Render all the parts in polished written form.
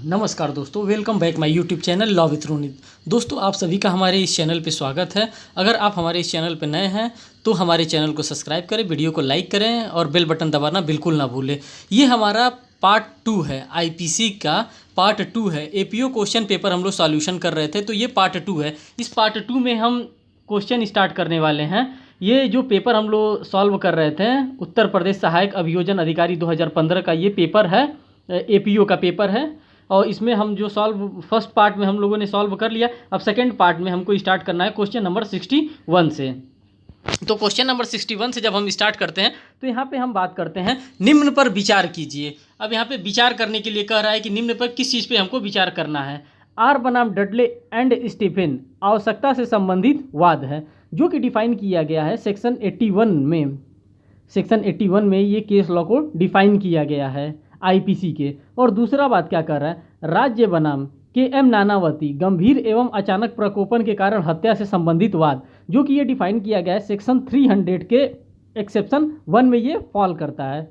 नमस्कार दोस्तों, welcome back my YouTube channel law with Ronit. दोस्तों, आप सभी का हमारे इस चैनल पे स्वागत है। अगर आप हमारे इस चैनल पे नए हैं तो हमारे चैनल को सब्सक्राइब करें, वीडियो को लाइक करें और बेल बटन दबाना बिल्कुल ना भूलें। ये हमारा पार्ट 2 है, आईपीसी का पार्ट 2 है। एपीओ क्वेश्चन पेपर हम लोग सॉल्यूशन कर रहे थे, तो ये पार्ट 2 है। इस पार्ट 2 में हम क्वेश्चन स्टार्ट करने वाले हैं। ये जो पेपर हम लोग सॉल्व कर रहे थे, उत्तर प्रदेश सहायक अभियोजन अधिकारी 2015 का ये पेपर है, एपीओ का पेपर है। और इसमें हम जो फर्स्ट पार्ट में हम लोगों ने सॉल्व कर लिया। अब सेकंड पार्ट में हमको स्टार्ट करना है क्वेश्चन नंबर 61 से। तो क्वेश्चन नंबर 61 से जब हम स्टार्ट करते हैं तो यहाँ पे हम बात करते हैं निम्न पर विचार कीजिए। अब यहाँ पे विचार करने के लिए कह रहा है कि निम्न पर किस चीज़ पे हमको विचार करना है। आर बनाम डडले एंड स्टीफन आवश्यकता से संबंधित वाद है, जो कि डिफाइन किया गया है सेक्शन 81 में। सेक्शन 81 में ये केस लॉ को डिफाइन किया गया है आईपीसी के। और दूसरा बात क्या कर रहा है, राज्य बनाम के.एम. नानावती गंभीर एवं अचानक प्रकोपन के कारण हत्या से संबंधित वाद, जो कि ये डिफाइन किया गया है सेक्शन 300 के एक्सेप्शन 1 में ये फॉल करता है।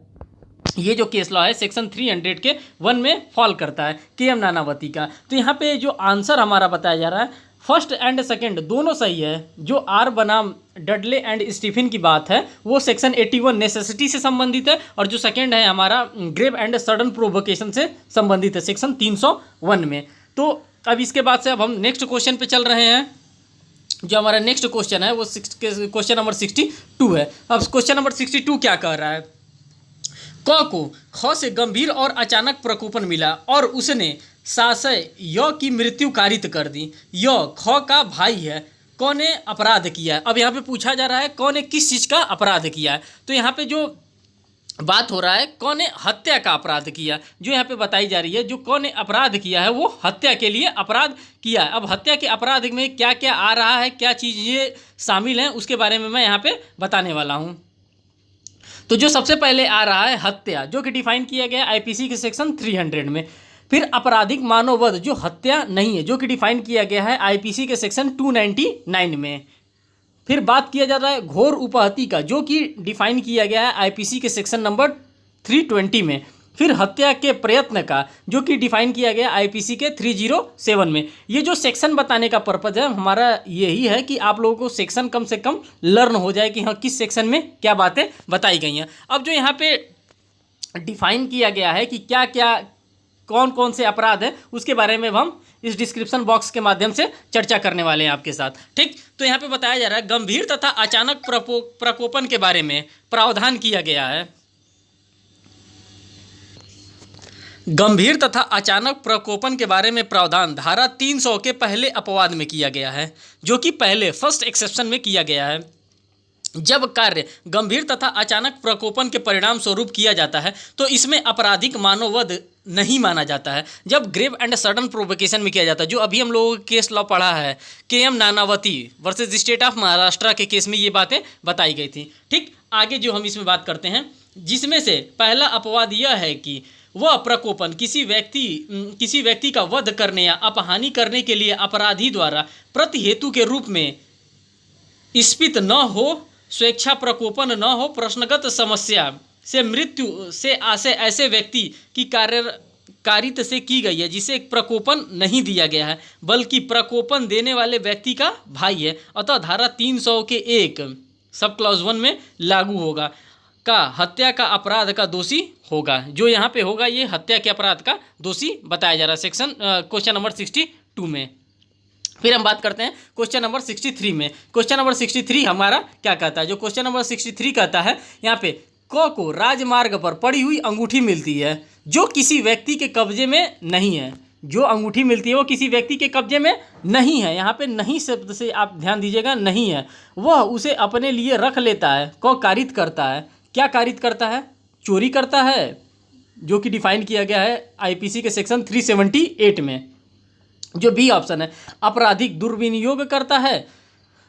ये जो केस लॉ है सेक्शन 300 के 1 में फॉल करता है के.एम. नानावती का। तो यहाँ पे जो आंसर हमारा बताया जा रहा है, फर्स्ट एंड सेकंड दोनों सही है। जो आर बनाम डडले एंड स्टीफन की बात है वो सेक्शन 81 नेसेसिटी से संबंधित है, और जो सेकंड है हमारा ग्रेव एंड सडन प्रोवोकेशन से संबंधित है सेक्शन 301 में। तो अब इसके बाद से अब हम नेक्स्ट क्वेश्चन पे चल रहे हैं। जो हमारा नेक्स्ट क्वेश्चन है वो क्वेश्चन नंबर 62 है। अब क्वेश्चन नंबर 62 क्या कह रहा है, क को ख से गंभीर और अचानक प्रकोपन मिला और उसने साशय य की मृत्यु कारित कर दी। य ख का भाई है, कौन ने अपराध किया है। अब यहाँ पे पूछा जा रहा है कौन ने किस चीज़ का अपराध किया है। तो यहाँ पे जो बात हो रहा है कौन ने हत्या का अपराध किया, जो यहाँ पे बताई जा रही है। जो कौन ने अपराध किया है वो हत्या के लिए अपराध किया है। अब हत्या के अपराध में क्या क्या आ रहा है, क्या चीज़ें शामिल हैं, उसके बारे में मैं यहाँ पे बताने वाला हूँ। तो जो सबसे पहले आ रहा है हत्या, जो कि डिफाइन किया गया आईपीसी के सेक्शन 300 में। फिर आपराधिक मानववध, जो हत्या नहीं है, जो कि डिफाइन किया गया है आईपीसी के सेक्शन 299 में। फिर बात किया जा रहा है घोर उपहति का, जो कि डिफाइन किया गया है आईपीसी के सेक्शन नंबर 320 में। फिर हत्या के प्रयत्न का, जो कि डिफाइन किया गया आईपीसी के 307 में। ये जो सेक्शन बताने का पर्पज़ है हमारा यही है कि आप लोगों को सेक्शन कम से कम लर्न हो जाए कि हाँ किस सेक्शन में क्या बातें बताई गई हैं। अब जो यहाँ पे डिफाइन किया गया है कि क्या क्या कौन कौन से अपराध हैं, उसके बारे में हम इस डिस्क्रिप्शन बॉक्स के माध्यम से चर्चा करने वाले हैं आपके साथ। ठीक, तो यहाँ पे बताया जा रहा है गंभीर तथा अचानक प्रकोपन के बारे में प्रावधान किया गया है। गंभीर तथा अचानक प्रकोपन के बारे में प्रावधान धारा 300 के पहले अपवाद में किया गया है, जो कि पहले फर्स्ट एक्सेप्शन में किया गया है। जब कार्य गंभीर तथा अचानक प्रकोपन के परिणाम स्वरूप किया जाता है तो इसमें आपराधिक मानववध नहीं माना जाता है। जब ग्रेव एंड सडन प्रोवोकेशन में किया जाता है, जो अभी हम लोगों केस लॉ पढ़ा है KM. Nanavati versus state of Maharashtra के केस में ये बातें बताई गई थी। ठीक, आगे जो हम इसमें बात करते हैं, जिसमें से पहला अपवाद यह है कि वह प्रकोपन किसी व्यक्ति का वध करने या अपहानि करने के लिए अपराधी द्वारा प्रतिहेतु के रूप में स्फीत न हो, स्वेच्छा प्रकोपन न हो, प्रश्नगत समस्या से मृत्यु से ऐसे व्यक्ति की कारित से की गई है जिसे प्रकोपन नहीं दिया गया है, बल्कि प्रकोपन देने वाले व्यक्ति का भाई है, अतः धारा 300 के 1 सब क्लॉज 1 में लागू होगा का हत्या का अपराध का दोषी होगा। जो यहाँ पे होगा ये हत्या के अपराध का दोषी बताया जा रहा है सेक्शन क्वेश्चन नंबर 62 में। फिर हम बात करते हैं क्वेश्चन नंबर 63 में। क्वेश्चन नंबर 63 हमारा क्या कहता है, जो क्वेश्चन नंबर 63 कहता है, यहाँ पे क को राजमार्ग पर पड़ी हुई अंगूठी मिलती है जो किसी व्यक्ति के कब्जे में नहीं है। जो अंगूठी मिलती है वो किसी व्यक्ति के कब्जे में नहीं है। यहाँ पे नहीं शब्द से आप ध्यान दीजिएगा, नहीं है, वह उसे अपने लिए रख लेता है। क कारित करता है, क्या कारित करता है, चोरी करता है, जो कि डिफाइन किया गया है आईपीसी के सेक्शन 378 में। जो बी ऑप्शन है आपराधिक दुर्विनियोग करता है।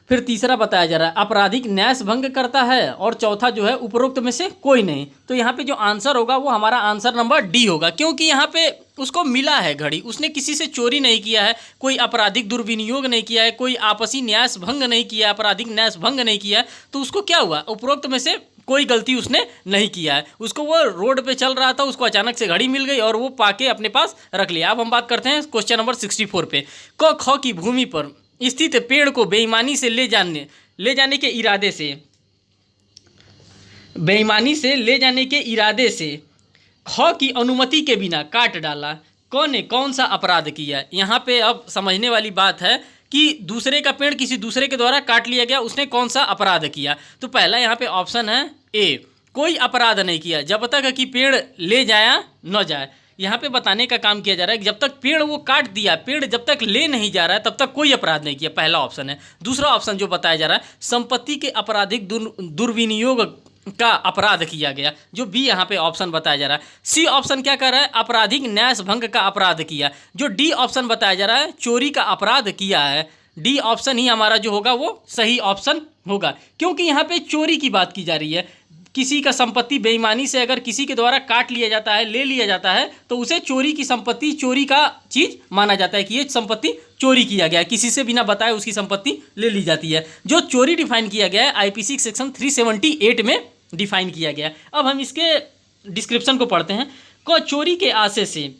फिर तीसरा बताया जा रहा है आपराधिक न्यास भंग करता है, और चौथा जो है उपरोक्त में से कोई नहीं। तो यहाँ पे जो आंसर होगा वो हमारा आंसर नंबर डी होगा, क्योंकि यहाँ पे उसको मिला है घड़ी, उसने किसी से चोरी नहीं किया है, कोई आपराधिक दुर्विनियोग नहीं किया है, कोई आपसी न्यास भंग नहीं किया, आपराधिक न्यास भंग नहीं किया है, तो उसको क्या हुआ, उपरोक्त में से कोई गलती उसने नहीं किया है। उसको वो रोड पे चल रहा था, उसको अचानक से घड़ी मिल गई और वो पाके अपने पास रख लिया। अब हम बात करते हैं क्वेश्चन नंबर 64 पे। क ख की भूमि पर स्थित पेड़ को बेईमानी से ले जाने के इरादे से, बेईमानी से ले जाने के इरादे से ख की अनुमति के बिना काट डाला। क ने कौन सा अपराध किया? यहाँ पे अब समझने वाली बात है कि दूसरे का पेड़ किसी दूसरे के द्वारा काट लिया गया, उसने कौन सा अपराध किया? तो पहला यहाँ पे ऑप्शन है ए, कोई अपराध नहीं किया जब तक कि पेड़ ले जाया न जाए। यहाँ पे बताने का काम किया जा रहा है कि जब तक पेड़ वो काट दिया, पेड़ जब तक ले नहीं जा रहा है तब तक कोई अपराध नहीं किया, पहला ऑप्शन है। दूसरा ऑप्शन जो बताया जा रहा है, संपत्ति के आपराधिक दुर्विनियोग का अपराध किया गया, जो बी यहाँ पे ऑप्शन बताया जा रहा है। सी ऑप्शन क्या कर रहा है, आपराधिक न्यास भंग का अपराध किया। जो डी ऑप्शन बताया जा रहा है, चोरी का अपराध किया है। डी ऑप्शन ही हमारा जो होगा वो सही ऑप्शन होगा, क्योंकि यहाँ पे चोरी की बात की जा रही है। किसी का संपत्ति बेईमानी से अगर किसी के द्वारा काट लिया जाता है, ले लिया जाता है, तो उसे चोरी की संपत्ति, चोरी का चीज माना जाता है कि ये संपत्ति चोरी किया गया है, किसी से बिना बताए उसकी संपत्ति ले ली जाती है। जो चोरी डिफाइन किया गया है आईपीसी सेक्शन 378 में डिफाइन किया गया। अब हम इसके डिस्क्रिप्शन को पढ़ते हैं। को चोरी के आशय से,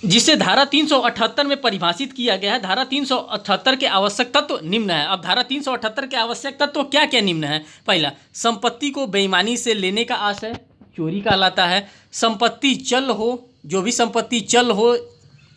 जिसे धारा 378 में परिभाषित किया गया है। धारा 378 के आवश्यक तत्व निम्न है। अब धारा 378 के आवश्यक तत्व क्या क्या निम्न है? पहला, संपत्ति को बेईमानी से लेने का आशय चोरी कहलाता है। संपत्ति चल हो, जो भी संपत्ति चल हो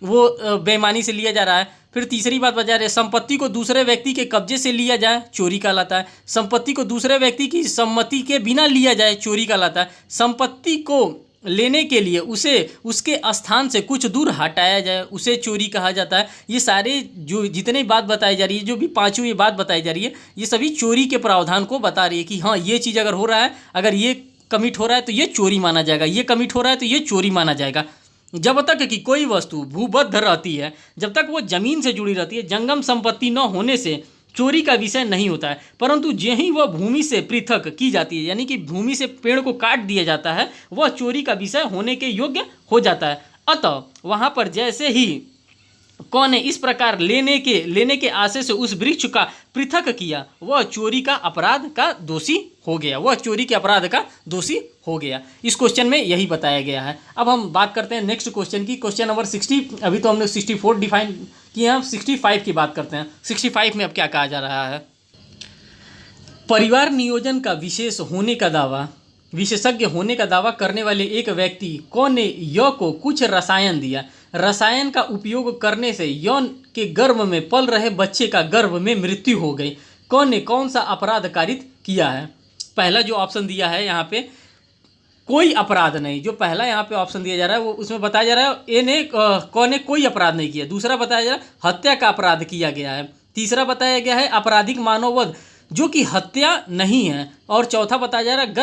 वो बेईमानी से लिया जा रहा है। फिर तीसरी बात बता रहे हैं, संपत्ति को दूसरे व्यक्ति के कब्जे से लिया जाए, चोरी कहलाता है। संपत्ति को दूसरे व्यक्ति की सम्मति के बिना लिया जाए, चोरी कहलाता है। संपत्ति को लेने के लिए उसे उसके स्थान से कुछ दूर हटाया जाए, उसे चोरी कहा जाता है। ये सारे जो जितने बात बताई जा रही है, जो भी पांचों ये बात बताई जा रही है, ये सभी चोरी के प्रावधान को बता रही है कि हाँ, ये चीज़ अगर हो रहा है, अगर ये कमिट हो रहा है तो ये चोरी माना जाएगा, ये कमिट हो रहा है तो ये चोरी माना जाएगा। जब तक कि कोई वस्तु भूबद्ध रहती है, जब तक वो जमीन से जुड़ी रहती है, जंगम संपत्ति न होने से चोरी का विषय नहीं होता है। परंतु यही वह भूमि से पृथक की जाती है, यानी कि भूमि से पेड़ को काट दिया जाता है, वह चोरी का विषय होने के योग्य हो जाता है। अतः वहाँ पर जैसे ही कौन ने इस प्रकार लेने के आशय से उस वृक्ष का पृथक किया, वह चोरी का अपराध का दोषी हो गया, वह चोरी के अपराध का दोषी हो गया। इस क्वेश्चन में यही बताया गया है। अब हम बात करते हैं नेक्स्ट क्वेश्चन की, क्वेश्चन नंबर 60। अभी तो हमने 64 डिफाइन किया, हम 65 की बात करते हैं। 65 में अब क्या कहा जा रहा है? परिवार नियोजन का विशेषज्ञ होने का दावा करने वाले एक व्यक्ति कौन ने य को कुछ रसायन दिया। रसायन का उपयोग करने से यौन के गर्भ में पल रहे बच्चे का गर्भ में मृत्यु हो गई। कौन ने कौन सा अपराध कारित किया है? पहला जो ऑप्शन दिया है यहाँ पे, कोई अपराध नहीं। जो पहला यहाँ पे ऑप्शन दिया जा रहा है वो उसमें बताया जा रहा है ए ने कौन ने कोई अपराध नहीं किया। दूसरा बताया जा रहा है हत्या का अपराध किया गया है। तीसरा बताया गया है आपराधिक मानववध, जो कि हत्या नहीं है। और चौथा बताया जा रहा है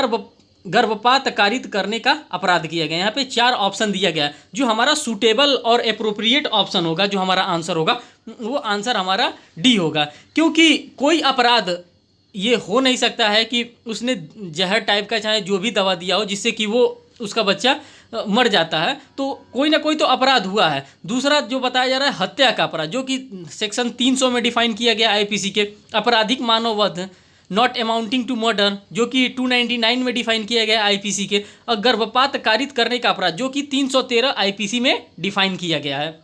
गर्भपात कारित करने का अपराध किया गया। यहाँ पे 4 ऑप्शन दिया गया है। जो हमारा सूटेबल और एप्रोप्रिएट ऑप्शन होगा, जो हमारा आंसर होगा, वो आंसर हमारा डी होगा। क्योंकि कोई अपराध ये हो नहीं सकता है कि उसने जहर टाइप का चाहे जो भी दवा दिया हो जिससे कि वो उसका बच्चा मर जाता है, तो कोई ना कोई तो अपराध हुआ है। दूसरा जो बताया जा रहा है हत्या का अपराध, जो कि सेक्शन 300 में डिफाइन किया गया आईपीसी के। आपराधिक मानववध नॉट अमाउंटिंग टू मर्डर, जो कि 299 में डिफाइन किया गया आईपीसी के। और गर्भपात कारित करने का अपराध, जो कि 313 आईपीसी में डिफाइन किया गया है।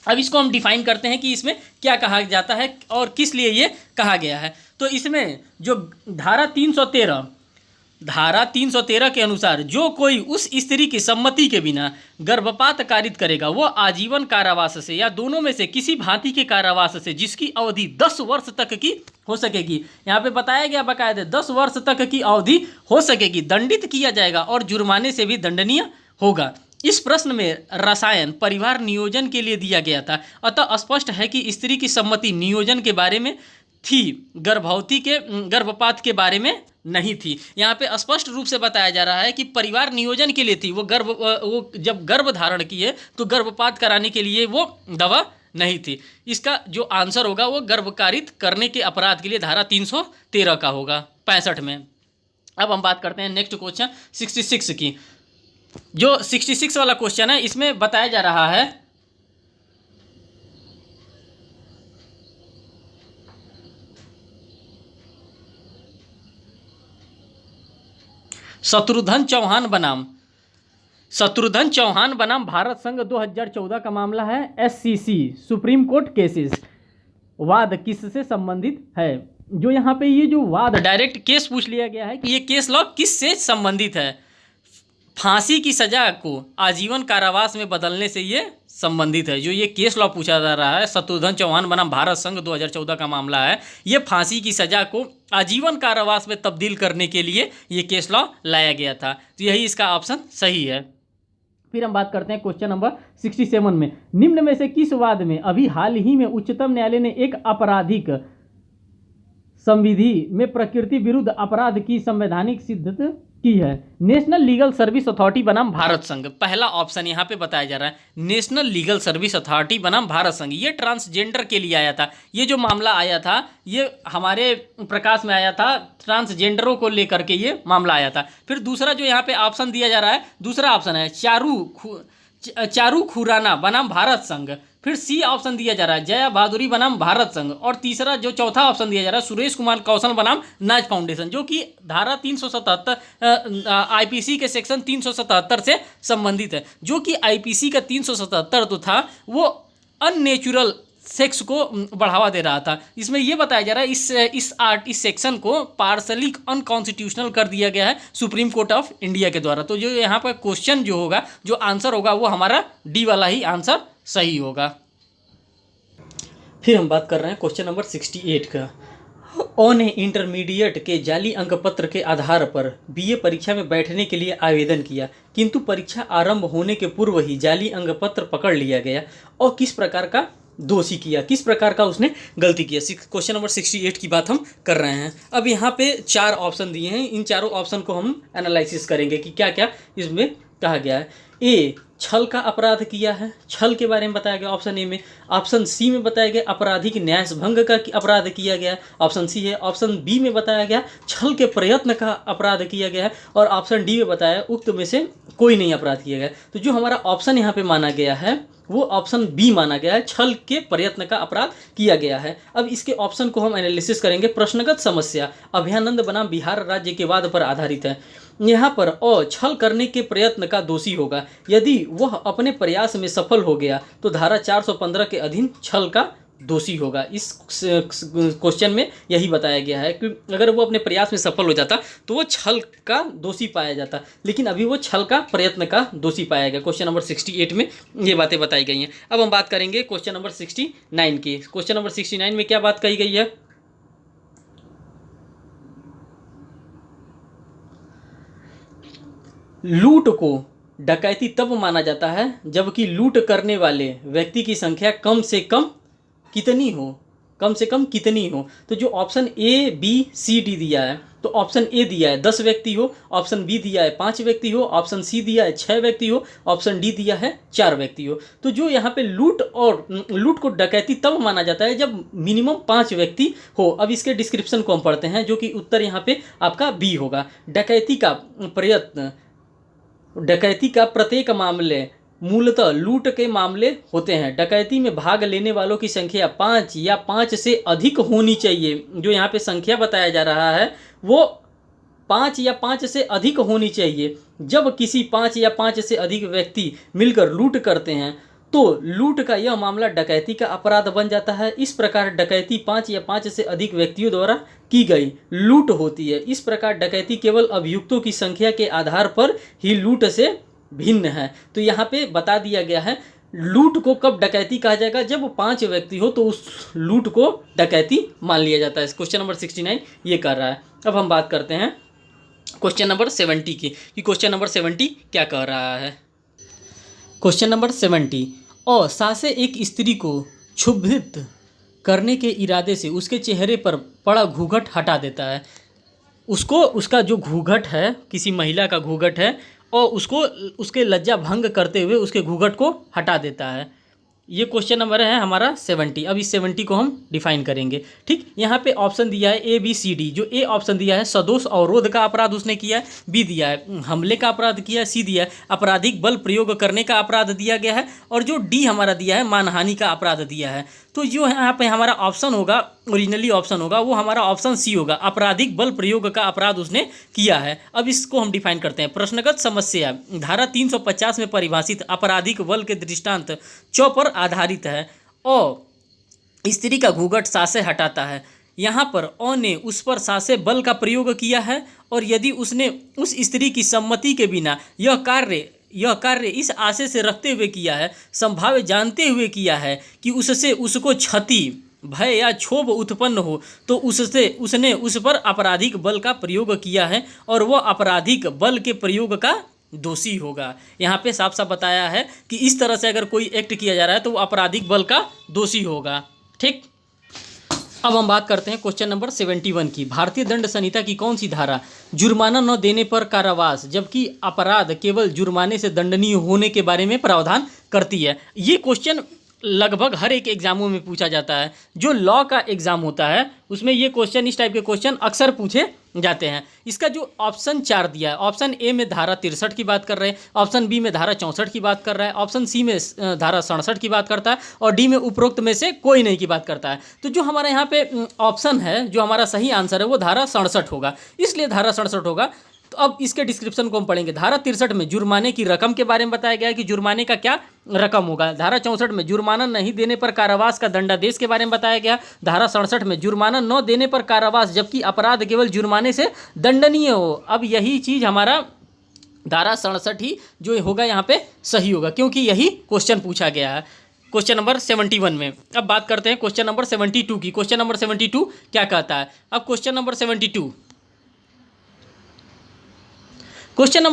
अब इसको हम डिफाइन करते हैं कि इसमें क्या कहा जाता है और किस लिए ये कहा गया है। तो इसमें जो धारा 313 के अनुसार जो कोई उस स्त्री की सम्मति के बिना गर्भपात कारित करेगा, वो आजीवन कारावास से या दोनों में से किसी भांति के कारावास से जिसकी अवधि 10 वर्ष तक की हो सकेगी। यहाँ पे बताया गया बाकायदे 10 वर्ष तक की अवधि हो सकेगी, दंडित किया जाएगा और जुर्माने से भी दंडनीय होगा। इस प्रश्न में रसायन परिवार नियोजन के लिए दिया गया था, अतः स्पष्ट है कि स्त्री की सम्मति नियोजन के बारे में थी, गर्भपात के बारे में नहीं थी। यहाँ पे स्पष्ट रूप से बताया जा रहा है कि परिवार नियोजन के लिए थी। वो जब गर्भ धारण किए तो गर्भपात कराने के लिए वो दवा नहीं थी। इसका जो आंसर होगा वो गर्भकारित करने के अपराध के लिए धारा 313 का होगा 65 में। अब हम बात करते हैं नेक्स्ट क्वेश्चन 66 की। जो 66 वाला क्वेश्चन है इसमें बताया जा रहा है शत्रुघ्न चौहान बनाम भारत संघ 2014 का मामला है। SCC सुप्रीम कोर्ट केसेस, वाद किससे संबंधित है। जो यहाँ पे ये जो वाद डायरेक्ट केस पूछ लिया गया है कि ये केस लॉ किससे संबंधित है। फांसी की सजा को आजीवन कारावास में बदलने से ये संबंधित है। जो ये केस लॉ पूछा जा रहा है, शत्रुघ्न चौहान बनाम भारत संघ 2014 का मामला है। ये फांसी की सजा को आजीवन कारावास में तब्दील करने के लिए ये केस लॉ लाया गया था। तो यही इसका ऑप्शन सही है। फिर हम बात करते हैं क्वेश्चन नंबर 67 में, निम्न में से किस वाद में अभी हाल ही में उच्चतम न्यायालय ने एक आपराधिक संविधि में प्रकृति विरुद्ध अपराध की संवैधानिक सिद्धता की है। नेशनल लीगल सर्विस अथॉरिटी बनाम भारत संघ, पहला ऑप्शन यहाँ पे बताया जा रहा है, नेशनल लीगल सर्विस अथॉरिटी बनाम भारत संघ। ये ट्रांसजेंडर के लिए आया था। ये जो मामला आया था ये हमारे प्रकाश में आया था, ट्रांसजेंडरों को लेकर के ये मामला आया था। फिर दूसरा जो यहाँ पे ऑप्शन दिया जा रहा है, दूसरा ऑप्शन है चारू खुराना बनाम भारत संघ। फिर सी ऑप्शन दिया जा रहा है जया बहादुरी बनाम भारत संघ। और तीसरा जो चौथा ऑप्शन दिया जा रहा है सुरेश कुमार कौशल बनाम नाज फाउंडेशन, जो कि धारा 377 आईपीसी के सेक्शन 377 से संबंधित है। जो कि आईपीसी का 377 तो था वो अननेचुरल सेक्स को बढ़ावा दे रहा था। इसमें यह बताया जा रहा है इस सेक्शन को पार्सली अनकॉन्स्टिट्यूशनल कर दिया गया है सुप्रीम कोर्ट ऑफ इंडिया के द्वारा। तो जो यहाँ पर क्वेश्चन जो होगा, जो आंसर होगा वो हमारा डी वाला ही आंसर सही होगा। फिर हम बात कर रहे हैं क्वेश्चन नंबर 68 का। ऑन इंटरमीडिएट के जाली अंक पत्र के आधार पर बीए परीक्षा में बैठने के लिए आवेदन किया, किंतु परीक्षा आरंभ होने के पूर्व ही जाली अंक पत्र पकड़ लिया गया और किस प्रकार का दोषी किया, किस प्रकार का उसने गलती किया। क्वेश्चन नंबर 68 की बात हम कर रहे हैं। अब यहाँ पे 4 ऑप्शन दिए हैं, इन चारों ऑप्शन को हम एनालिसिस करेंगे कि क्या क्या इसमें कहा गया है। ए, छल का अपराध किया है, छल के बारे में बताया गया ऑप्शन ए में। ऑप्शन सी में बताया गया आपराधिक न्यास भंग का अपराध किया गया, ऑप्शन सी है। ऑप्शन बी में बताया गया छल के प्रयत्न का अपराध किया गया है और ऑप्शन डी में बताया उक्त में से कोई नहीं अपराध किया गया। तो जो हमारा ऑप्शन यहाँ पे माना गया है वो ऑप्शन बी माना गया है, छल के प्रयत्न का अपराध किया गया है। अब इसके ऑप्शन को हम एनालिसिस करेंगे। प्रश्नगत समस्या अभयानंद बनाम बिहार राज्य के वाद पर आधारित है। यहाँ पर छल करने के प्रयत्न का दोषी होगा यदि वह अपने प्रयास में सफल हो गया तो धारा 415 के अधीन छल का दोषी होगा। इस क्वेश्चन में यही बताया गया है कि अगर वो अपने प्रयास में सफल हो जाता तो वो छल का दोषी पाया जाता, लेकिन अभी वो छल का प्रयत्न का दोषी पाया गया। क्वेश्चन नंबर 68 में ये बातें बताई गई हैं। अब हम बात करेंगे क्वेश्चन नंबर 69 की। क्वेश्चन नंबर 69 में क्या बात कही गई है, लूट को डकैती तब माना जाता है जबकि लूट करने वाले व्यक्ति की संख्या कम से कम कितनी हो, कम से कम कितनी हो। तो जो option A B C D दिया है, तो ऑप्शन ए दिया है 10 व्यक्ति हो, ऑप्शन बी दिया है 5 व्यक्ति हो, ऑप्शन सी दिया है 6 व्यक्ति हो, ऑप्शन डी दिया है 4 व्यक्ति हो। तो जो यहाँ पे लूट को डकैती तब माना जाता है जब मिनिमम 5 व्यक्ति हो। अब इसके डिस्क्रिप्शन को हम पढ़ते हैं, जो कि उत्तर यहाँ पे आपका बी होगा। डकैती का प्रत्येक मामले मूलतः लूट के मामले होते हैं। डकैती में भाग लेने वालों की संख्या 5 या 5 से अधिक होनी चाहिए। जो यहाँ पे संख्या बताया जा रहा है वो 5 या 5 से अधिक होनी चाहिए। जब किसी 5 या 5 से अधिक व्यक्ति मिलकर लूट करते हैं तो लूट का यह मामला डकैती का अपराध बन जाता है। इस प्रकार डकैती 5 या 5 से अधिक व्यक्तियों द्वारा की गई लूट होती है। इस प्रकार डकैती केवल अभियुक्तों की संख्या के आधार पर ही लूट से भिन्न है। तो यहाँ पे बता दिया गया है लूट को कब डकैती कहा जाएगा, जब 5 व्यक्ति हो तो उस लूट को डकैती मान लिया जाता है। क्वेश्चन नंबर 69 ये कर रहा है। अब हम बात करते हैं क्वेश्चन नंबर 70 की कि क्वेश्चन नंबर 70 क्या कह रहा है। क्वेश्चन नंबर 70, और सासे एक स्त्री को क्षुभित करने के इरादे से उसके चेहरे पर पड़ा घूंघट हटा देता है। उसका जो घूंघट है, किसी महिला का घूंघट है, और उसको उसके लज्जा भंग करते हुए उसके घूंघट को हटा देता है। ये क्वेश्चन नंबर है हमारा 70। अब इस 70 को हम डिफाइन करेंगे। ठीक, यहाँ पे ऑप्शन दिया है ए बी सी डी। जो ए ऑप्शन दिया है सदोष अवरोध का अपराध उसने किया है, बी दिया है हमले का अपराध किया है, सी दिया है आपराधिक बल प्रयोग करने का अपराध दिया गया है, और जो डी हमारा दिया है मानहानि का अपराध दिया है। तो जो यहाँ पे हमारा ऑप्शन होगा, ओरिजिनली ऑप्शन होगा, वो हमारा ऑप्शन सी होगा, आपराधिक बल प्रयोग का अपराध उसने किया है। अब इसको हम डिफाइन करते हैं। प्रश्नगत समस्या धारा 350 में परिभाषित आपराधिक बल के दृष्टांत चौ पर आधारित है। और स्त्री का घूंघट सासे हटाता है। यहाँ पर अ ने उस पर सासे बल का प्रयोग किया है, और यदि उसने उस स्त्री की सम्मति के बिना यह कार्य इस आशय से रखते हुए किया है, संभाव्य जानते हुए किया है कि उससे उसको क्षति, भय या क्षोभ उत्पन्न हो, तो उसने उस पर आपराधिक बल का प्रयोग किया है, और वह आपराधिक बल के प्रयोग का दोषी होगा। यहाँ पे साफ साफ बताया है कि इस तरह से अगर कोई एक्ट किया जा रहा है तो वो आपराधिक बल का दोषी होगा। ठीक, अब हम बात करते हैं क्वेश्चन नंबर 71 की। भारतीय दंड संहिता की कौन सी धारा जुर्माना न देने पर कारावास जबकि अपराध केवल जुर्माने से दंडनीय होने के बारे में प्रावधान करती है? ये क्वेश्चन लगभग हर एक एग्जामों में पूछा जाता है। जो लॉ का एग्ज़ाम होता है उसमें ये क्वेश्चन, इस टाइप के क्वेश्चन अक्सर पूछे जाते हैं। इसका जो ऑप्शन 4 दिया है, ऑप्शन ए में धारा 63 की बात कर रहे हैं, ऑप्शन बी में धारा 64 की बात कर रहा है, ऑप्शन सी में धारा 67 की बात करता है, और डी में उपरोक्त में से कोई नहीं की बात करता है। तो जो हमारा यहाँ पे ऑप्शन है, जो हमारा सही आंसर है, वो धारा 67 होगा। इसलिए धारा 67 होगा। तो अब इसके डिस्क्रिप्शन को हम पढ़ेंगे। धारा 63 में जुर्माने की रकम के बारे में बताया गया है कि जुर्माने का क्या रकम होगा। धारा 64 में जुर्माना नहीं देने पर कारावास का दंडादेश के बारे में बताया गया। धारा 67 में जुर्माना न देने पर कारावास जबकि अपराध केवल जुर्माने से दंडनीय हो। अब यही चीज़ हमारा धारा 67 ही जो होगा यहाँ पे सही होगा, क्योंकि यही क्वेश्चन पूछा गया है क्वेश्चन नंबर 71 में। अब बात करते हैं क्वेश्चन नंबर 72 की। क्वेश्चन नंबर 72 क्या कहता है? अब क्वेश्चन नंबर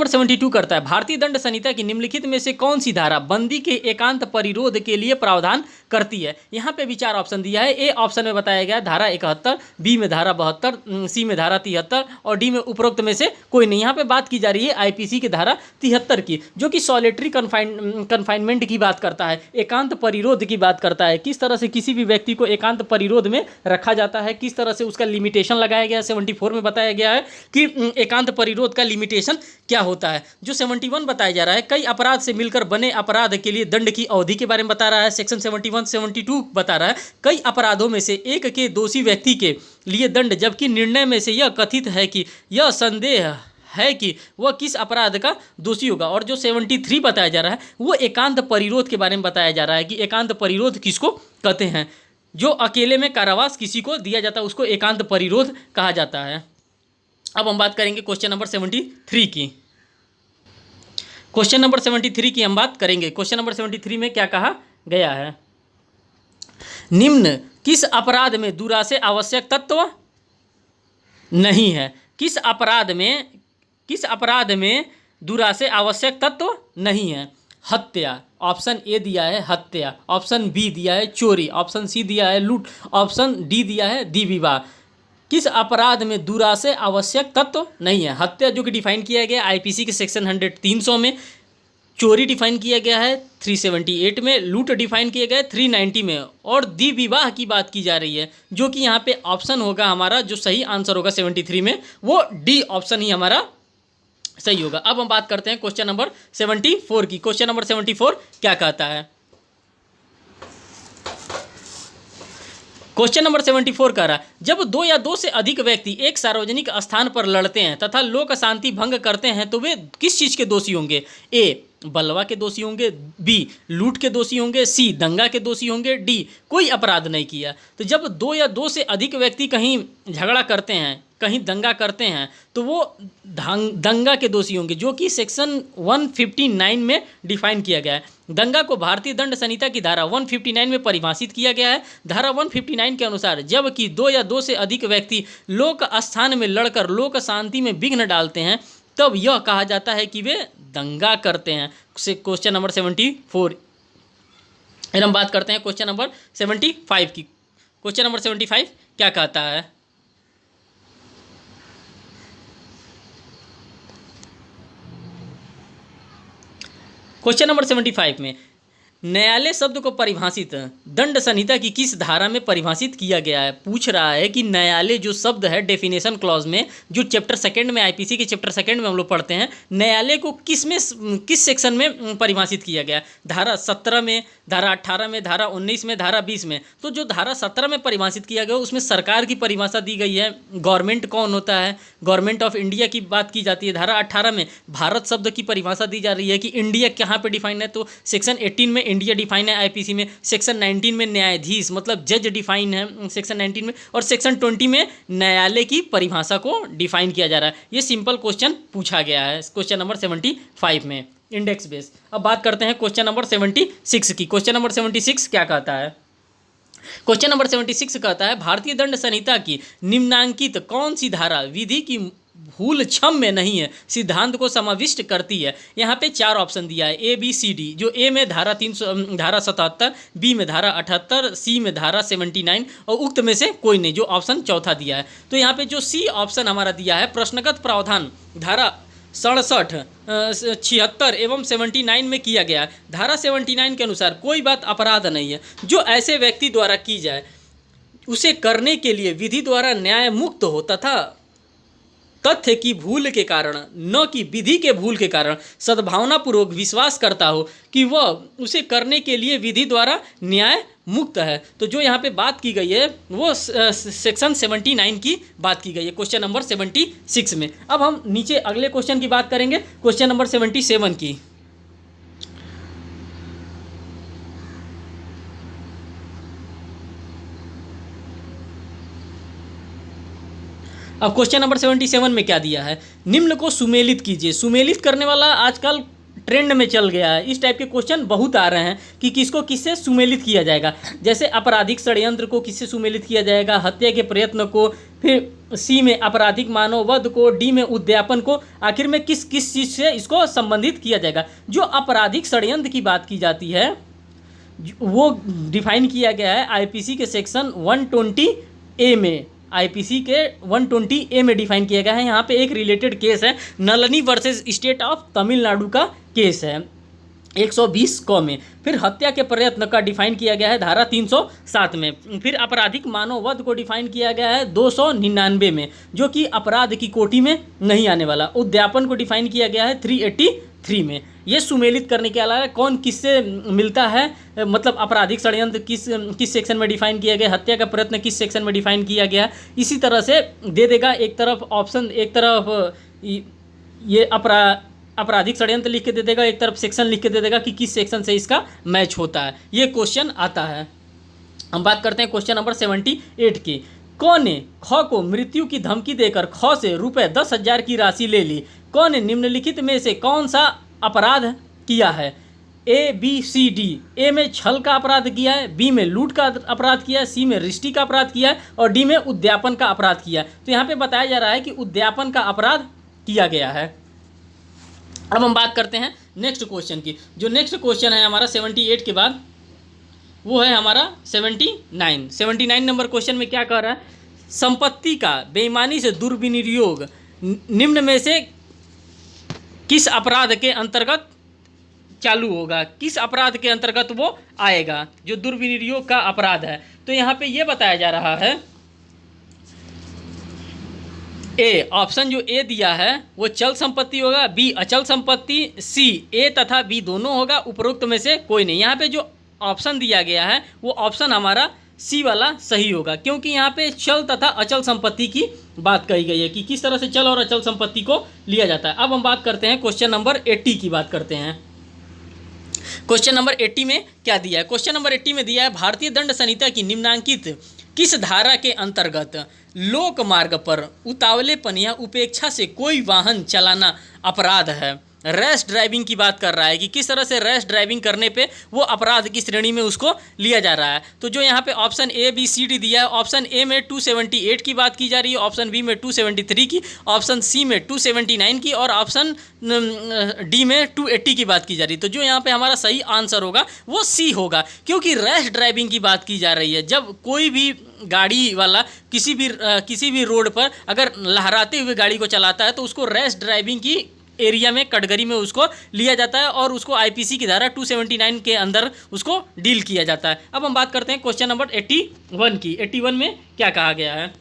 72 करता है, भारतीय दंड संहिता की निम्नलिखित में से कौन सी धारा बंदी के एकांत परिरोध के लिए प्रावधान करती है? यहाँ पे भी 4 ऑप्शन दिया है। ए ऑप्शन में बताया गया धारा 71, बी में धारा 72, सी में धारा 73, और डी में उपरोक्त में से कोई नहीं। यहाँ पे बात की जा रही है आईपीसी की धारा 73 की, जो कि सॉलिटरी कन्फाइनमेंट की बात करता है, एकांत परिरोध की बात करता है। किस तरह से किसी भी व्यक्ति को एकांत परिरोध में रखा जाता है, किस तरह से उसका लिमिटेशन लगाया गया है। 74 में बताया गया है कि एकांत परिरोध का लिमिटेशन क्या होता है। जो 71 बताया जा रहा है, कई अपराध से मिलकर बने अपराध के लिए दंड की अवधि के बारे में बता रहा है। सेक्शन 72 बता रहा है कई अपराधों में से एक के दोषी व्यक्ति के लिए दंड, जबकि निर्णय में से यह कथित है कि यह संदेह है कि वह किस अपराध का दोषी होगा। और जो 73 बताया जा रहा है वो एकांत परिरोध के बारे में बताया जा रहा है कि एकांत परिरोध किसको कहते हैं। जो अकेले में कारावास किसी को दिया जाता है उसको एकांत परिरोध कहा जाता है। अब हम बात करेंगे क्वेश्चन नंबर 73 की। क्वेश्चन नंबर 73 की हम बात करेंगे। क्वेश्चन नंबर 73 में क्या कहा गया है? निम्न किस अपराध में दुरासे आवश्यक तत्व नहीं है? किस अपराध में दुरासे आवश्यक तत्व नहीं है? हत्या, ऑप्शन ए दिया है हत्या, ऑप्शन बी दिया है चोरी, ऑप्शन सी दिया है लूट, ऑप्शन डी दिया है द्वि विवाह। किस अपराध में दुरासे आवश्यक तत्व नहीं है? हत्या जो कि डिफाइन किया गया आईपीसी के सेक्शन 300 में, चोरी डिफाइन किया गया है 378 में, लूट डिफाइन किया गया है 390 में, और द्वि विवाह की बात की जा रही है, जो कि यहाँ पे ऑप्शन होगा हमारा, जो सही आंसर होगा 73 में, वो डी ऑप्शन ही हमारा सही होगा। अब हम बात करते हैं क्वेश्चन नंबर 74 की। क्वेश्चन नंबर 74 क्या कहता है? क्वेश्चन नंबर 74 कह रहा है, जब 2 या 2 से अधिक व्यक्ति एक सार्वजनिक स्थान पर लड़ते हैं तथा लोक शांति भंग करते हैं तो वे किस चीज़ के दोषी होंगे? ए बलवा के दोषी होंगे, बी लूट के दोषी होंगे, सी दंगा के दोषी होंगे, डी कोई अपराध नहीं किया। तो जब 2 या 2 से अधिक व्यक्ति कहीं झगड़ा करते हैं, कहीं दंगा करते हैं, तो वो दंगा के दोषी होंगे, जो कि सेक्शन 159 में डिफाइन किया गया है। दंगा को भारतीय दंड संहिता की धारा 159 में परिभाषित किया गया है। धारा 159 के अनुसार जबकि 2 या 2 से अधिक व्यक्ति लोक स्थान में लड़कर लोक शांति में विघ्न डालते हैं तब यह कहा जाता है कि वे दंगा करते हैं। Question number 74। फिर हम बात करते हैं क्वेश्चन नंबर 75 की। क्वेश्चन नंबर 75 क्या कहता है? क्वेश्चन नंबर 75 में न्यायालय शब्द को परिभाषित दंड संहिता की किस धारा में परिभाषित किया गया है? पूछ रहा है कि न्यायालय जो शब्द है डेफिनेशन क्लॉज में, जो चैप्टर सेकंड में आईपीसी के चैप्टर सेकंड में हम लोग पढ़ते हैं, न्यायालय को किस सेक्शन में परिभाषित किया गया? धारा 17 में, धारा 18 में, धारा 19 में, धारा 20 में। तो जो धारा 17 में परिभाषित किया गया उसमें सरकार की परिभाषा दी गई है, गवर्नमेंट कौन होता है, गवर्नमेंट ऑफ इंडिया की बात की जाती है। धारा 18 में भारत शब्द की परिभाषा दी जा रही है कि इंडिया कहाँ पे डिफाइन है, तो सेक्शन 18 में इंडिया डिफाइन है आईपीसी में, सेक्शन 19 में न्यायाधीश मतलब जज डिफाइन है सेक्शन 19 में, और सेक्शन 20 में न्यायालय की परिभाषा को डिफाइन किया जा रहा है। ये सिंपल क्वेश्चन पूछा गया है क्वेश्चन नंबर 75 में, इंडेक्स बेस। अब बात करते हैं क्वेश्चन नंबर 76 की। क्वेश्चन नंबर 76 क्या कहता है? क्वेश्चन नंबर 76 कहता है भारतीय दंड संहिता की निम्नांकित कौन सी धारा विधि की भूल क्षम में नहीं है सिद्धांत को समाविष्ट करती है? यहाँ पे 4 ऑप्शन दिया है, ABCD, जो ए में धारा 77, बी में धारा 78, सी में धारा 79 और उक्त में से कोई नहीं, जो ऑप्शन चौथा दिया है। तो यहाँ पे जो सी ऑप्शन हमारा दिया है, प्रश्नगत प्रावधान धारा 67, 76 एवं 79 में किया गया है। धारा 79 के अनुसार कोई बात अपराध नहीं है जो ऐसे व्यक्ति द्वारा की जाए उसे करने के लिए विधि द्वारा न्याय मुक्त हो तथा तथ्य की भूल के कारण न कि विधि के भूल के कारण सद्भावनापूर्वक विश्वास करता हो कि वह उसे करने के लिए विधि द्वारा न्याय मुक्त है। तो जो यहाँ पे बात की गई है वो सेक्शन 79 की बात की गई है क्वेश्चन नंबर 76 में। अब हम नीचे अगले क्वेश्चन की बात करेंगे, क्वेश्चन नंबर 77 की। अब क्वेश्चन नंबर 77 में क्या दिया है? निम्न को सुमेलित कीजिए। सुमेलित करने वाला आजकल ट्रेंड में चल गया है, इस टाइप के क्वेश्चन बहुत आ रहे हैं कि किसको किससे सुमेलित किया जाएगा। जैसे आपराधिक षड्यंत्र को किससे सुमेलित किया जाएगा, हत्या के प्रयत्न को, फिर सी में आपराधिक मानव वध को, डी में उद्यापन को, आखिर में किस किस चीज़ से इसको संबंधित किया जाएगा। जो आपराधिक षड्यंत्र की बात की जाती है वो डिफाइन किया गया है आईपीसी के सेक्शन 120A में, आईपीसी के 120A में डिफाइन किया गया है। यहाँ पे एक रिलेटेड केस है, Nalini versus state of Tamil Nadu का केस है 120 क में। फिर हत्या के प्रयत्न का डिफाइन किया गया है धारा 307 में। फिर आपराधिक मानव वध को डिफाइन किया गया है 299 में, जो कि अपराध की कोटि में नहीं आने वाला। उद्यापन को डिफाइन किया गया है 383 में। ये सुमेलित करने के अलावा कौन किससे मिलता है, मतलब आपराधिक षड्यंत्र किस सेक्शन में डिफाइन किया गया, हत्या का प्रयत्न किस सेक्शन में डिफाइन किया गया, इसी तरह से दे देगा। एक तरफ ऑप्शन, एक तरफ ये आपराधिक षड्यंत्र लिख के दे देगा, एक तरफ सेक्शन लिख के दे देगा कि किस सेक्शन से इसका मैच होता है। ये क्वेश्चन आता है। हम बात करते हैं क्वेश्चन नंबर 78 की। क ने ख को मृत्यु की धमकी देकर ख से रुपये 10,000 की राशि ले ली। क ने निम्नलिखित में से कौन सा अपराध किया है? ABCD। ए में छल का अपराध किया है, बी में लूट का अपराध किया है, सी में रिष्टी का अपराध किया है और डी में उद्यापन का अपराध किया है। तो यहाँ पे बताया जा रहा है कि उद्यापन का अपराध किया गया है। अब हम बात करते हैं नेक्स्ट क्वेश्चन की। जो नेक्स्ट क्वेश्चन है हमारा 78 के बाद वो है हमारा 79 नंबर क्वेश्चन में क्या कह रहा है? संपत्ति का बेईमानी से दुर्विनियोग निम्न में से किस अपराध के अंतर्गत चालू होगा, किस अपराध के अंतर्गत वो आएगा जो दुर्विनियोग का अपराध है? तो यहाँ पे ये बताया जा रहा है ए, ऑप्शन जो ए दिया है वो चल संपत्ति होगा, बी अचल संपत्ति, सी ए तथा बी दोनों होगा, उपरोक्त में से कोई नहीं। यहाँ पे जो ऑप्शन दिया गया है वो ऑप्शन हमारा सी वाला सही होगा, क्योंकि यहाँ पे चल तथा अचल संपत्ति की बात कही गई है कि किस तरह से चल और अचल संपत्ति को लिया जाता है। अब हम बात करते हैं क्वेश्चन नंबर 80 की बात करते हैं। क्वेश्चन नंबर 80 में क्या दिया है? क्वेश्चन नंबर 80 में दिया है भारतीय दंड संहिता की निम्नांकित किस धारा के अंतर्गत लोक मार्ग पर उतावलेपन या उपेक्षा से कोई वाहन चलाना अपराध है? रैश ड्राइविंग की बात कर रहा है कि किस तरह से रैश ड्राइविंग करने पे वो अपराध की श्रेणी में उसको लिया जा रहा है। तो जो यहाँ पे ऑप्शन ABCD दिया है, ऑप्शन ए में 278 की बात की जा रही है, ऑप्शन बी में 273 की, ऑप्शन सी में 279 की और ऑप्शन डी में 280 की बात की जा रही है। तो जो यहाँ पे हमारा सही आंसर होगा वो सी होगा, क्योंकि रैश ड्राइविंग की बात की जा रही है। जब कोई भी गाड़ी वाला किसी भी रोड पर अगर लहराते हुए गाड़ी को चलाता है तो उसको रैश ड्राइविंग की एरिया में, कैटेगरी में उसको लिया जाता है और उसको आईपीसी की धारा 279 के अंदर उसको डील किया जाता है। अब हम बात करते हैं क्वेश्चन नंबर 81 की। 81 में क्या कहा गया है?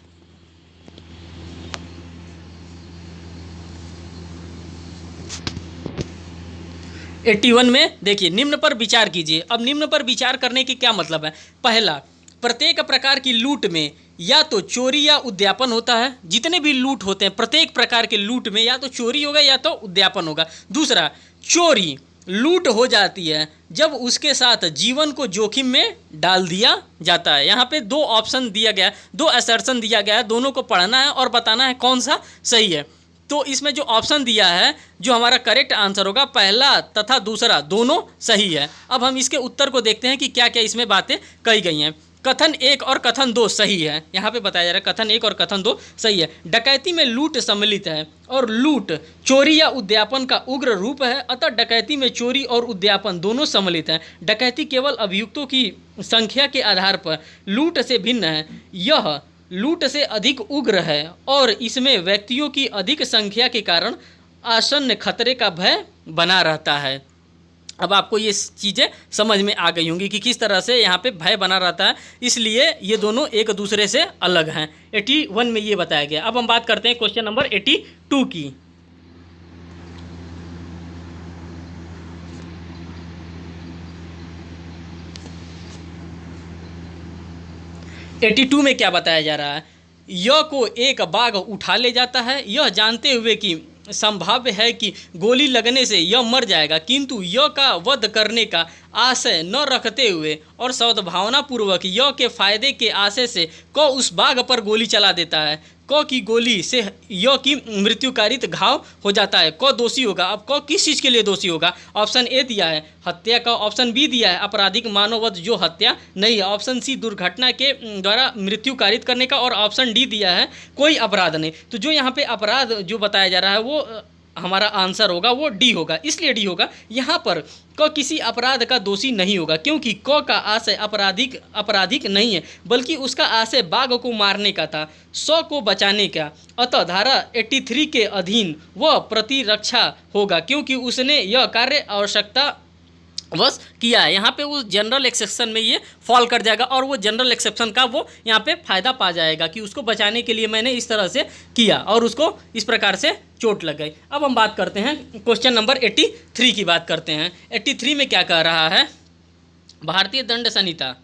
81 में देखिए, निम्न पर विचार कीजिए। अब निम्न पर विचार करने की क्या मतलब है? पहला, प्रत्येक प्रकार की लूट में या तो चोरी या उद्यापन होता है। जितने भी लूट होते हैं, प्रत्येक प्रकार के लूट में या तो चोरी होगा या तो उद्यापन होगा। दूसरा, चोरी लूट हो जाती है जब उसके साथ जीवन को जोखिम में डाल दिया जाता है। यहाँ पे दो ऑप्शन दिया गया है, दो असर्शन दिया गया है, दोनों को पढ़ना है और बताना है कौन सा सही है। तो इसमें जो ऑप्शन दिया है, जो हमारा करेक्ट आंसर होगा, पहला तथा दूसरा दोनों सही है। अब हम इसके उत्तर को देखते हैं कि क्या क्या इसमें बातें कही गई हैं। कथन 1 और कथन 2 सही है। यहाँ पे बताया जा रहा है कथन 1 और कथन 2 सही है। डकैती में लूट सम्मिलित है और लूट चोरी या उद्यापन का उग्र रूप है, अतः डकैती में चोरी और उद्यापन दोनों सम्मिलित हैं। डकैती केवल अभियुक्तों की संख्या के आधार पर लूट से भिन्न है। यह लूट से अधिक उग्र है और इसमें व्यक्तियों की अधिक संख्या के कारण आसन्न खतरे का भय बना रहता है। अब आपको ये चीज़ें समझ में आ गई होंगी कि किस तरह से यहाँ पे भय बना रहता है, इसलिए ये दोनों एक दूसरे से अलग हैं। 81 में ये बताया गया। अब हम बात करते हैं क्वेश्चन नंबर 82 की। एटी टू में क्या बताया जा रहा है? यह को एक बाघ उठा ले जाता है, यह जानते हुए कि संभाव्य है कि गोली लगने से यह मर जाएगा, किंतु यह का वध करने का आशय न रखते हुए और सद्भावनापूर्वक यह के फायदे के आशय से क उस बाघ पर गोली चला देता है। क की गोली से यह की मृत्युकारित घाव हो जाता है। क दोषी होगा। अब क किस चीज़ के लिए दोषी होगा? ऑप्शन ए दिया है हत्या का, ऑप्शन बी दिया है आपराधिक मानववध जो हत्या नहीं है, ऑप्शन सी दुर्घटना के द्वारा मृत्यु कारित करने का और ऑप्शन डी दिया है कोई अपराध नहीं। तो जो यहाँ पे अपराध जो बताया जा रहा है वो हमारा आंसर होगा वो डी होगा। इसलिए डी होगा, यहाँ पर क किसी अपराध का दोषी नहीं होगा क्योंकि क का आशय आपराधिक नहीं है, बल्कि उसका आशय बाघ को मारने का था, 100 को बचाने का। अतः धारा 83 के अधीन वह प्रतिरक्षा होगा क्योंकि उसने यह कार्य आवश्यकता बस किया है। यहाँ पे वो जनरल एक्सेप्शन में ये फॉल कर जाएगा और वो जनरल एक्सेप्शन का वो यहाँ पे फ़ायदा पा जाएगा कि उसको बचाने के लिए मैंने इस तरह से किया और उसको इस प्रकार से चोट लग गई। अब हम बात करते हैं क्वेश्चन नंबर 83 की बात करते हैं। 83 में क्या कह रहा है? भारतीय दंड संहिता,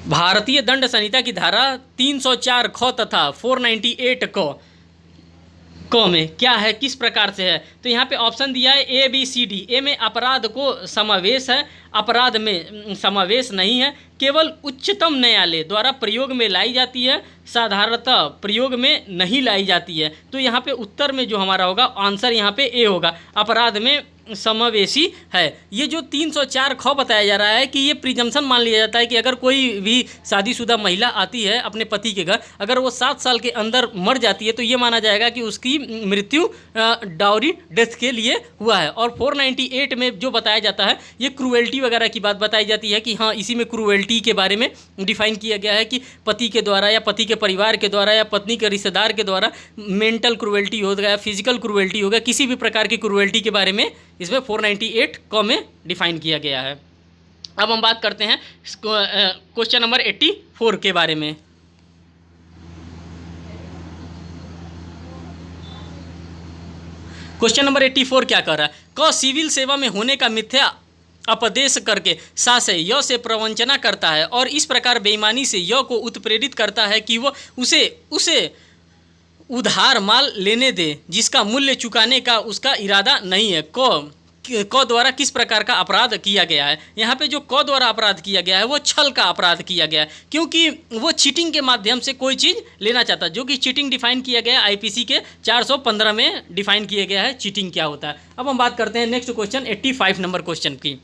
भारतीय दंड संहिता की धारा 304 ख तथा 498 क में क्या है, किस प्रकार से है? तो यहाँ पे ऑप्शन दिया है ए बी सी डी। ए में अपराध को समावेश है, अपराध में समावेश नहीं है, केवल उच्चतम न्यायालय द्वारा प्रयोग में लाई जाती है, साधारणतः प्रयोग में नहीं लाई जाती है। तो यहाँ पे उत्तर में जो हमारा होगा आंसर यहाँ पे ए होगा, अपराध में समावेशी है। ये जो 304 ख बताया जा रहा है कि ये प्रिजम्पशन मान लिया जाता है कि अगर कोई भी शादीशुदा महिला आती है अपने पति के घर, अगर वो 7 साल के अंदर मर जाती है तो ये माना जाएगा कि उसकी मृत्यु डाउरी डेथ के लिए हुआ है। और 498 में जो बताया जाता है ये क्रूएल्टी वगैरह की बात बताई जाती है कि हाँ, इसी में क्रूएल्टी के बारे में डिफाइन किया गया है कि पति के द्वारा या पति के परिवार के द्वारा या पत्नी के रिश्तेदार के द्वारा मेंटल क्रूएल्टी हो गया, फिजिकल क्रूएल्टी हो गया, किसी भी प्रकार की क्रूएल्टी के बारे में इसमें 498 क में डिफाइन किया गया है। अब हम बात करते हैं क्वेश्चन नंबर 84 के बारे में। क्वेश्चन नंबर 84 क्या कर रहा है? क सिविल सेवा में होने का मिथ्या अपदेश करके साशय य से प्रवंचना करता है और इस प्रकार बेईमानी से य को उत्प्रेरित करता है कि वह उसे उधार माल लेने दे जिसका मूल्य चुकाने का उसका इरादा नहीं है। क द्वारा किस प्रकार का अपराध किया गया है? यहाँ पे जो क द्वारा अपराध किया गया है वो छल का अपराध किया गया है क्योंकि वो चीटिंग के माध्यम से कोई चीज़ लेना चाहता है, जो कि चीटिंग डिफाइन किया गया है आईपीसी के 415 में डिफाइन किया गया है चीटिंग क्या होता है। अब हम बात करते हैं नेक्स्ट क्वेश्चन 85 नंबर क्वेश्चन की।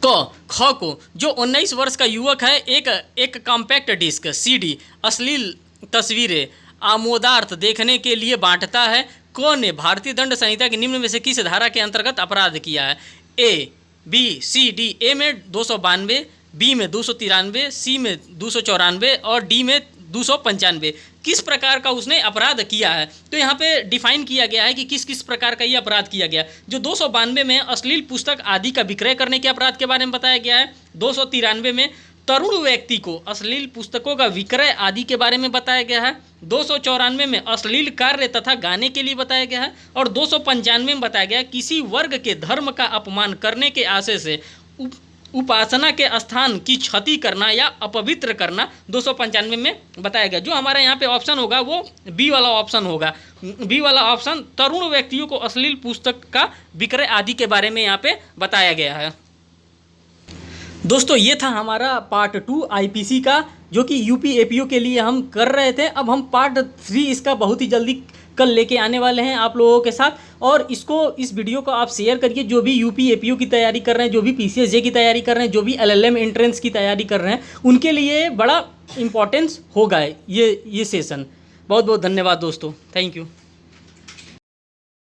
ख को जो 19 वर्ष का युवक है एक कॉम्पैक्ट डिस्क सीडी अश्लील तस्वीरें आमोदार्थ देखने के लिए बांटता है। क ने भारतीय दंड संहिता की निम्न में से किस धारा के अंतर्गत अपराध किया है? ए बी सी डी। ए में 292, बी में 293, सी में 294 और डी में 295 किस प्रकार का उसने अपराध किया है। तो यहाँ पे डिफाइन किया गया है कि किस किस प्रकार का ये अपराध किया गया। जो 292 में अश्लील पुस्तक आदि का विक्रय करने के अपराध के बारे में बताया गया है। 293 में तरुण व्यक्ति को अश्लील पुस्तकों का विक्रय आदि के बारे में बताया गया है। 294 में अश्लील कार्य तथा गाने के लिए बताया गया है। और 295 में बताया गया किसी वर्ग के धर्म का अपमान करने के आशय से उपासना के स्थान की क्षति करना या अपवित्र करना 295 में बताया गया। जो हमारा यहाँ पे ऑप्शन होगा वो बी वाला ऑप्शन होगा। बी वाला ऑप्शन तरुण व्यक्तियों को अश्लील पुस्तक का विक्रय आदि के बारे में यहाँ पे बताया गया है। दोस्तों ये था हमारा पार्ट 2 आईपीसी का, जो कि यूपी एपीओ के लिए हम कर रहे थे। अब हम पार्ट 3 इसका बहुत ही जल्दी कल लेके आने वाले हैं आप लोगों के साथ। और इस वीडियो को आप शेयर करिए, जो भी यूपी एपीओ की तैयारी कर रहे हैं, जो भी पीसीएसजे की तैयारी कर रहे हैं, जो भी एलएलएम एंट्रेंस की तैयारी कर रहे हैं, उनके लिए बड़ा इंपॉर्टेंस होगा ये सेशन। बहुत बहुत धन्यवाद दोस्तों, थैंक यू।